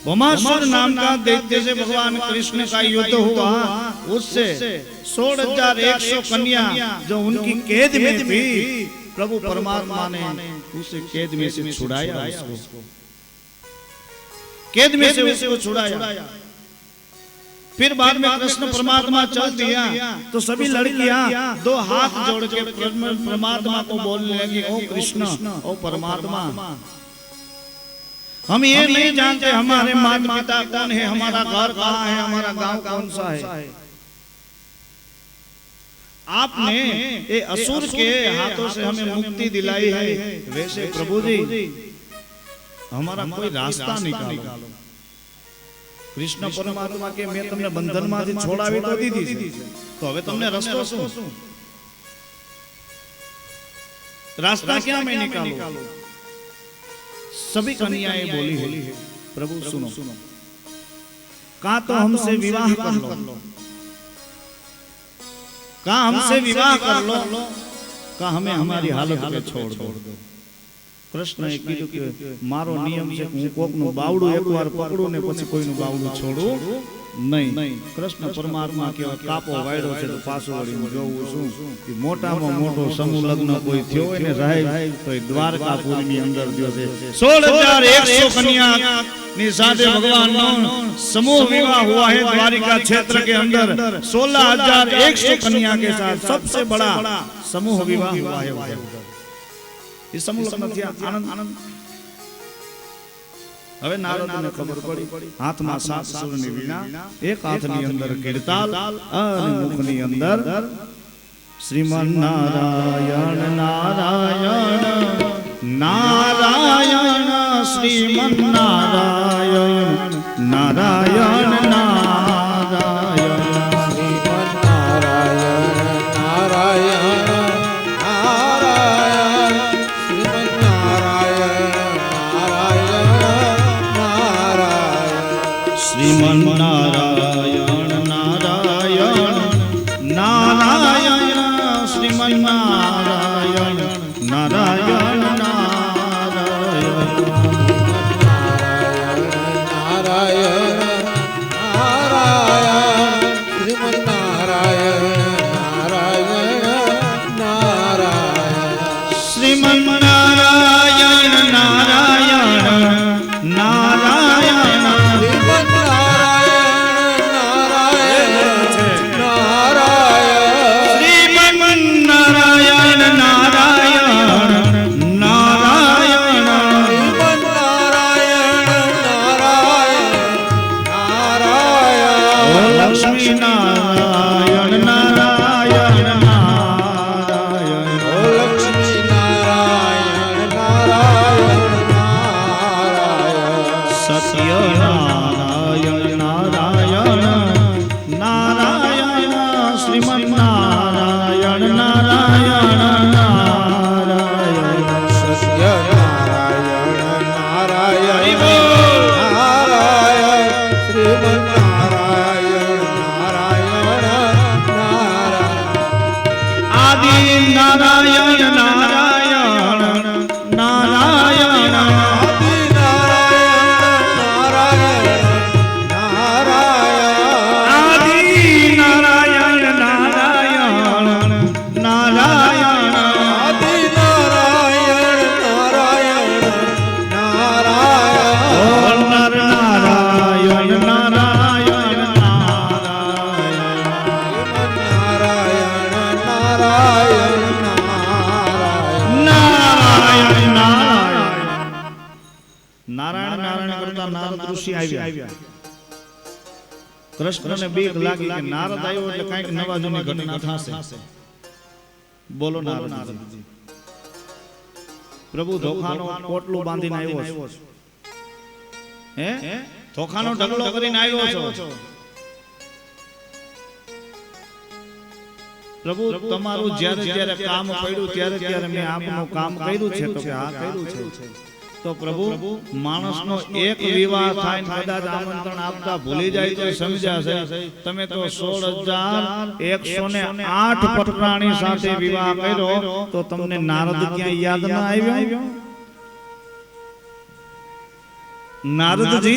भौमासुर नाम का दैत्य से भगवान कृष्ण का युद्ध हुआ। उससे 16,100 कन्या जो उनकी कैद में थी, प्रभु परमात्मा ने उसे कैद में से छुड़ाया, उसको कैद में से उसको छुड़ाया। फिर बाद में कृष्ण परमात्मा चल दिया तो सभी लड़कियां 2 हाथ जोड़ के परमात्मा को बोलने लगी, ओ कृष्ण, ओ परमात्मा, हम ये नहीं जानते हमारे माता पिता कौन है, हमारा घर कहाँ है, हमारा गांव कौन सा है। आपने ये असुर के हाथों से हमें मुक्ति दिलाई है, वैसे प्रभु जी हमारा कोई रास्ता निकालो। कृष्ण परमात्मा के मैं તમને બંધનમાંથી છોડાવી તો દીધી છે, તો હવે તમને રસ્તો શું, रास्ता क्या मैं निकालूं। सभी कन्याएं बोली है, प्रभु सुनो, का तो हमसे विवाह कर लो, का हमसे विवाह कर लो, का हमें हमारी हालत पे छोड़ दो। कृष्ण ए कीधुं के मारो नियम छे हूँ कोकनुं बावडું એકવાર પકડું ને પછી કોઈનું બાવડું છોડું નહીં। कृष्ण परमात्मा के कापो वायडो छे तो पाछो वळीने જોવું શું કે મોટામાં મોટો સમૂહ લગ્ન કોઈ થયો હોય ને સાહેબ તો દ્વારકાપુરની અંદર થયો છે। 16,100 कन्या ની સાથે ભગવાનનો समूह विवाह हुआ है द्वारिका क्षेत्र के अंदर। 16,100 कन्या के साथ सबसे बड़ा समूह विवाह हुआ है। इस समूह लग्न थया आनंद। હવે નારદને ખબર પડી, હાથમાં 7 સુરની વીણા, એક હાથની અંદર કીર્તાલ અને મુખની અંદર શ્રીમન નારાયણ નારાયણ નારાયણ શ્રીમન નારાયણ નારાયણ નારાયણ શ્રીમન નારાયણ નારાયણ श्रीमन नारायण नारायण नारायण श्रीमन नारायण नारायण नारायण नारायण नारायण श्रीमन नारायण नारायण नारायण श्रीमन नारायण नारायण नारायण नारायण नारायण नारायण ओ लक्ष्मी नारायण नारायण नारायण सत्य नारायण नारायण नारायण श्रीमन नारायण नारायण नारायण सत्य नारायण नारायण नारायण श्रीमन नारायण नारायण नारायण आदि नारायण नारायण नारायण आदि नारायण नारायण नारायण नर नारायण नारायण नारायण नारायण करता नारद ऋषि આવ્યા। કૃષ્ણને બીક લાગી કે નારદ આવ્યો એટલે કંઈક નવા જૂની ઘટના થશે। બોલો નારદજી, પ્રભુ ધોખાનો પોટલું બાંધીને આવ્યો છે, હે ધોખાનો ઢગલો કરીને આવ્યો છો। પ્રભુ તમારું જ્યારે જ્યારે કામ પડ્યું ત્યારે ત્યારે મેં આપનું કામ કર્યું છે, તો કે આ કર્યું છે। तो प्रभु मानसनो एक विवाह थाय कदाच आमंत्रण आपता भूली जाय तो समझा छे तमे तो 16,108 पटराणी साथे विवाह कर्यो तो तमने नारद क्या याद न आव्यो? नारद जी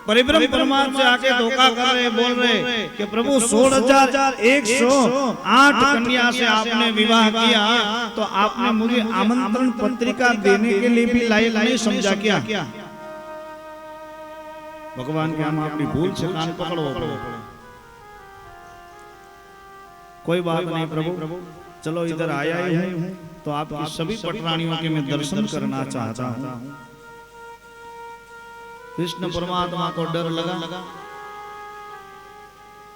परिब्रह्म परमात्मा से आके धोखा कर रहे, बोल रहे कि प्रभु 16,108 कन्या से आपने विवाह किया, तो आपने मुझे आमंत्रण पत्रिका देने के लिए भी लायक नहीं समझा क्या? भगवान के हम अपनी भूल से कान पकड़ो पड़े। कोई बात नहीं प्रभु, चलो इधर आया ही हूँ, तो आपकी सभी पटरानियों के मैं दर्शन करना चाहता हूँ। कृष्ण परमात्मा को डर लगा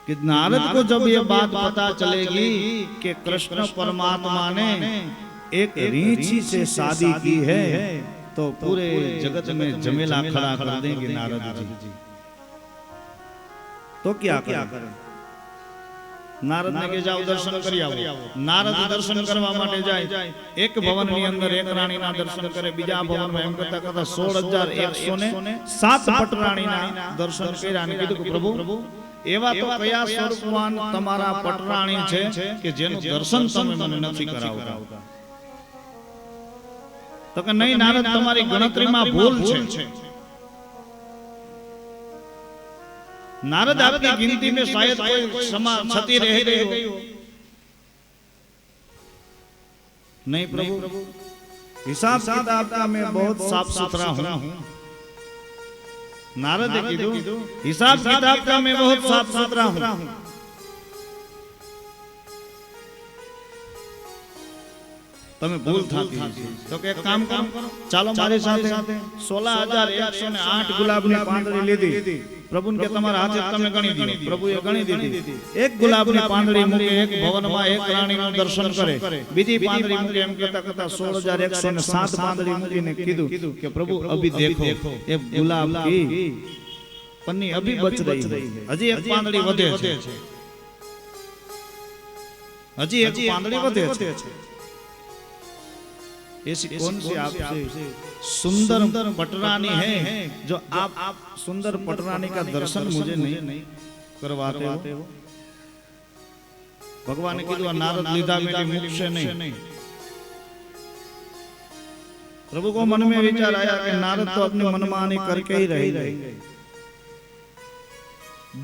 कि नारद को जब ये बात पता चलेगी कि कृष्ण परमात्मा ने एक रीछी से शादी की है, तो पूरे जगत में झमेला खड़ा कर देंगे नारद जी। तो क्या करें? नारद ने के जाओ दर्शन કરી આવો। નારદ દર્શન કરવા માટે જાય, એક ભવનની અંદર એક રાણીના દર્શન કરે, બીજા ભવનમાં એમ કરતા કરતા 16,107 પટરાણીના દર્શન કર્યા અને કીધું કે પ્રભુ એવા તો કયા સ્વરૂપવાન તમારા પટરાણી છે કે જેનું દર્શન તમે મને નથી કરાવતા? તો કે નહીં નારદ, તમારી ગણતરીમાં ભૂલ છે। नारद आपकी गिनती में शायद कोई क्षति रह गई हो। नहीं प्रभु, हिसाब किताब का मैं बहुत साफ सुथरा हूँ। नारद ने कीधु हिसाब किताब का मैं बहुत साफ सुथरा हूँ। તમે ભૂલ થાતી તો કે એક કામ કરો, ચાલો મારી સાથે 16,108 ગુલાબની પાંદડી લીધી, પ્રભુને કે તમારા હાથે તમે ગણી દો। પ્રભુએ ગણી દીધી। એક ગુલાબની પાંદડી મૂકે, એક ભવનમાં એક રાણીનું દર્શન કરે, બીજી પાંદડી મૂકે, એમ કરતા કરતા 16,107 પાંદડી મૂકીને કીધું કે પ્રભુ અભી देखो ये गुलाब की पन्नी अभी बच रही है, हजी एक પાંદડી વધે છે, हजी एक પાંદડી વધે છે। ऐसी कौन सी आपसे सुंदर पटरानी है जो आप सुंदर पटरानी का दर्शन मुझे नहीं करवाते हो? भगवान ने कहा नारद लीधा मेरी मुख से नहीं। प्रभु को मन में विचार आया कि नारद तो अपनी मनमानी करके ही रहे,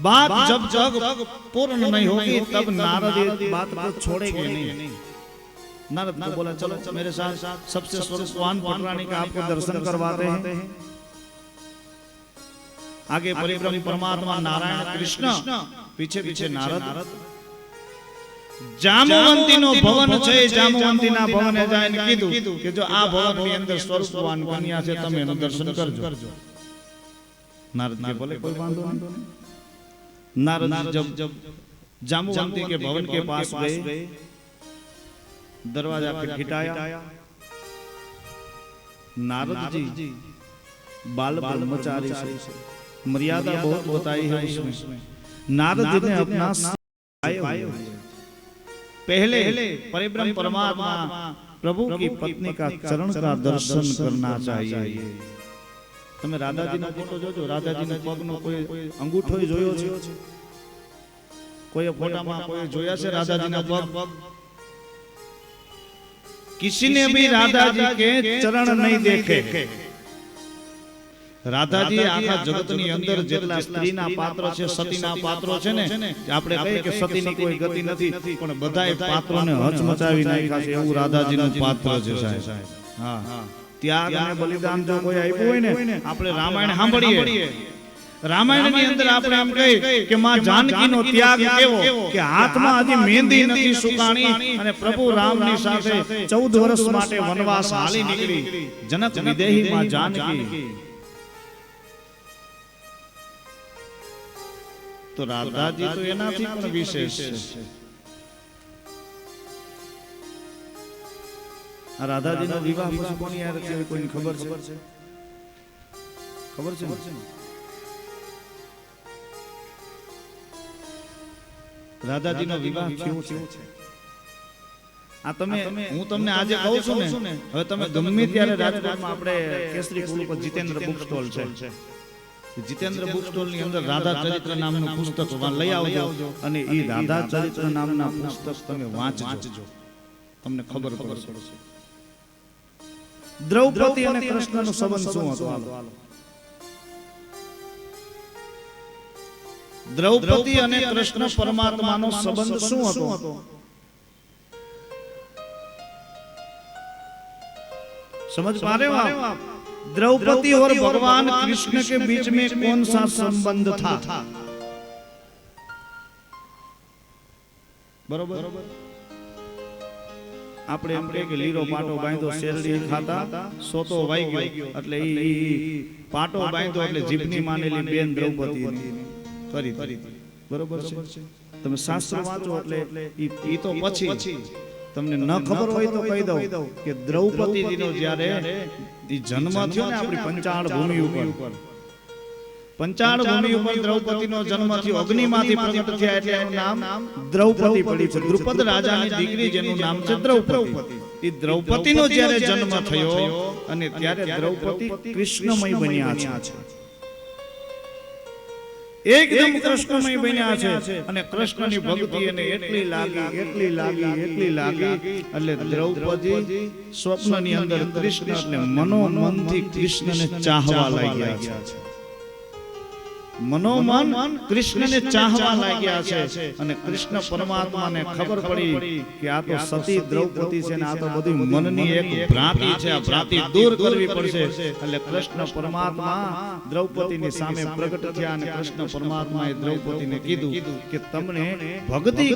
बात जब तक पूर्ण नहीं होगी तब नारद ये बात को छोड़ेंगे नहीं। नारद को बोला चलो मेरे साथ सबसे स्वरूपवान पटरानी का आपको दर्शन करवाते हैं। आगे परिब्रह्म परमात्मा नारायण कृष्ण, पीछे पीछे नारद। जामवंती नो भवन छे, जामवंती ना भवने जायने कीधुं के जो आ भवन ની અંદર સ્વરૂપવાન કન્યા છે તમે એનું દર્શન કરજો। नारद के बोले कोई वांधो नहीं। नारद जब जामवंती के भवन के पास गए, दरवाजा खटखटाया। नारद जी बाल ब्रह्मचारी से मर्यादा बहुत बताई है उसमें। नारद जी ने अपना पहले परिब्रह्म परमात्मा प्रभु की पत्नी का चरण का दर्शन करना चाहिए। તમે રાધાજીનો ફોટો જોજો, રાધાજીનો પગનો કોઈ અંગૂઠો જોયો છે? કોઈ ફોટામાં કોઈ જોયા છે રાધાજીના પગ? किसी ने भी राधा जी के चरण नहीं देखे। राधा जी आखा जगत ની અંદર જેટલા સ્ત્રીના પાત્રો છે, સતીના પાત્રો છે ને, આપણે કહીએ કે સતીની કોઈ ગતિ નથી, પણ બધાય પાત્રોને હચમચાવી નાખ્યા છે એવું રાધાજીનું પાત્ર છે સાહેબ। હા, ત્યાગ અને બલિદાન જો કોઈ આપ્યું હોય ને, આપણે રામાયણ સાંભળીએ, રામાયણ ની અંદર આપણે એમ કહી કે માં જાનકી નો ત્યાગ કેવો કે હાથમાં હજી મહેંદી નથી સુકાણી અને પ્રભુ રામ ની સાથે 14 વર્ષ માટે વનવાસ હાલી નીકળી જનક વિદેહી માં જાનકી। તો રાધાજી તો એનાથી પણ વિશેષ છે। આ રાધાજી નો વિવાહ પછી કોની યાર છે કોઈને ખબર છે? ખબર છે? રાધાજી નો વિવાહ થયો છે। આ તમે હું તમને આજે કહું છું ને, હવે તમે ગમે ત્યારે રાજકોટમાં આપણે કેસરી પુલ પર જીતેન્દ્ર બુક સ્ટોલ છે, જીતેન્દ્ર બુક સ્ટોલ ની અંદર રાધા ચરિત્ર નામનું પુસ્તક લઈ આવજો અને એ રાધા ચરિત્ર નામના પુસ્તક તમે વાંચજો, તમને ખબર પડશે દ્રૌપદી અને કૃષ્ણનો સંબંધ શું હતો। દ્રૌપદી અને કૃષ્ણ પરમાત્માનો સંબંધ શું હતો? समझ पा रहे हो आप? द्रौपदी और भगवान कृष्ण के बीच में कौन सा संबंध था? बरोबर આપણે એમ કે લીરો પાટો બાંધ્યો શેરડી ખાતા સોતો વાઈ ગયો એટલે ઈ પાટો બાંધ્યો એટલે જીભની માનેલી બેન દ્રૌપદી કરી બરોબર છે. તમે શાસ્ત્ર વાંચો એટલે ઈ તો પછી તમને ન ખબર હોય તો કહી દઉં કે દ્રૌપદીજીનો જ્યારે ઈ જન્મ થયો ને આપણી પંચાળ ભૂમિ ઉપર, પંચાળ ભૂમિ ઉપર દ્રૌપદીનો જન્મ થયો, અગ્નિમાંથી પ્રગટ થયા એટલે એનું નામ દ્રૌપદી પડી છે. દ્રુપદ રાજાની દીકરી જેનું નામ છે દ્રૌપદી. ઈ દ્રૌપદીનો જ્યારે જન્મ થયો અને ત્યારે દ્રૌપદી કૃષ્ણમય બન્યા છે, એકદમ કૃષ્ણમય બન્યા છે. અને કૃષ્ણની ભક્તિ એને એટલી લાગી એટલે દ્રૌપદી સ્વપ્નની અંદર કૃષ્ણ એટલે મનોમનથી કૃષ્ણને ચાહવા લાગ્યા છે, મનોમન કૃષ્ણને ચાહવા લાગ્યા છે. અને કૃષ્ણ પરમાત્માને ખબર પડી કે આ તો સતી દ્રૌપદી છે ને આ તો બધી મનની એક ભ્રાંતિ છે, આ ભ્રાંતિ દૂર કરવી પડશે. એટલે કૃષ્ણ પરમાત્મા દ્રૌપદીની સામે પ્રગટ થયા અને કૃષ્ણ પરમાત્માએ દ્રૌપદીને કીધું કે તમને ભક્તિ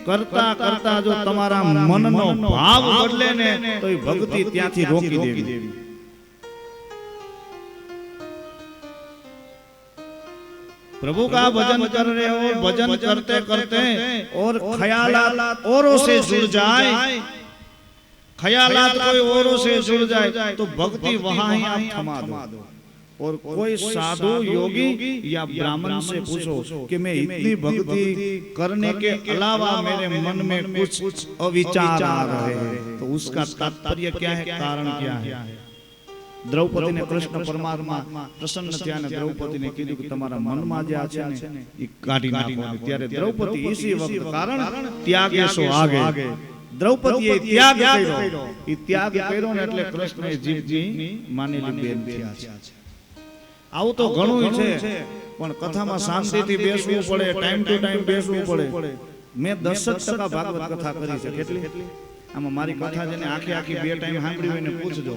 કરતા જો તમારા મનનો ભાવ બદલે ને તો એ ભક્તિ ત્યાંથી રોકી દેવી. प्रभु का भजन कर रहे हो, भजन करते करते और ख्यालात औरों से जुड़ जाए, ख्यालात कोई औरों से जुड़ जाए तो भक्ति वहां ही आप थमा दो. और कोई साधु योगी या ब्राह्मण से पूछो कि मैं इतनी भक्ति करने के अलावा मेरे मन में कुछ अविचार आ रहे हैं तो उसका तात्पर्य क्या है, कारण क्या है? દ્રૌપદીને કૃષ્ણ પરમાત્મા પ્રસન્ન થયા અને દ્રૌપદીને કીધું કે તમારા મનમાં જે આ છે ને એ કાઢી નાખો. ત્યારે દ્રૌપદી ઇસી વખત કારણ ત્યાગે સો આગે, દ્રૌપદીએ ત્યાગ કર્યો. એ ત્યાગ કર્યો ને એટલે કૃષ્ણએ જીભની માનેલી બેન થયા છે. આવું તો ઘણું છે પણ કથામાં શાંતિથી બેસવું પડે, ટાઈમ ટુ ટાઈમ બેસવું પડે. મેં 10% ભાગવત કથા કરી છે. કેટલી? આમાં મારી કથા જેને આખી 2 ટાઈમ સાંભળી હોય ને પૂછજો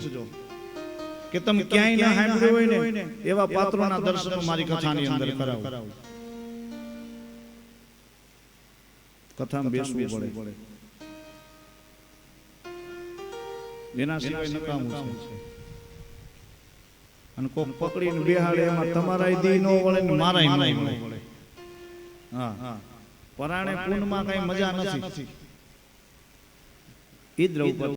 કે તમે ક્યાંય ના સાંભળ્યું હોય ને એવા પાત્રોના દર્શનો મારી કથાની અંદર કરાવો. કથામાં બેસવું પડે, એના સિવાય નકામું છે. અને કોક પકડીને બેહાડે એમાં તમારાય દી નો વળે ને મારાય ન વળે. હા, પરાણે કુંડમાં કઈ મજા નથી. ઈ દ્રૌપદી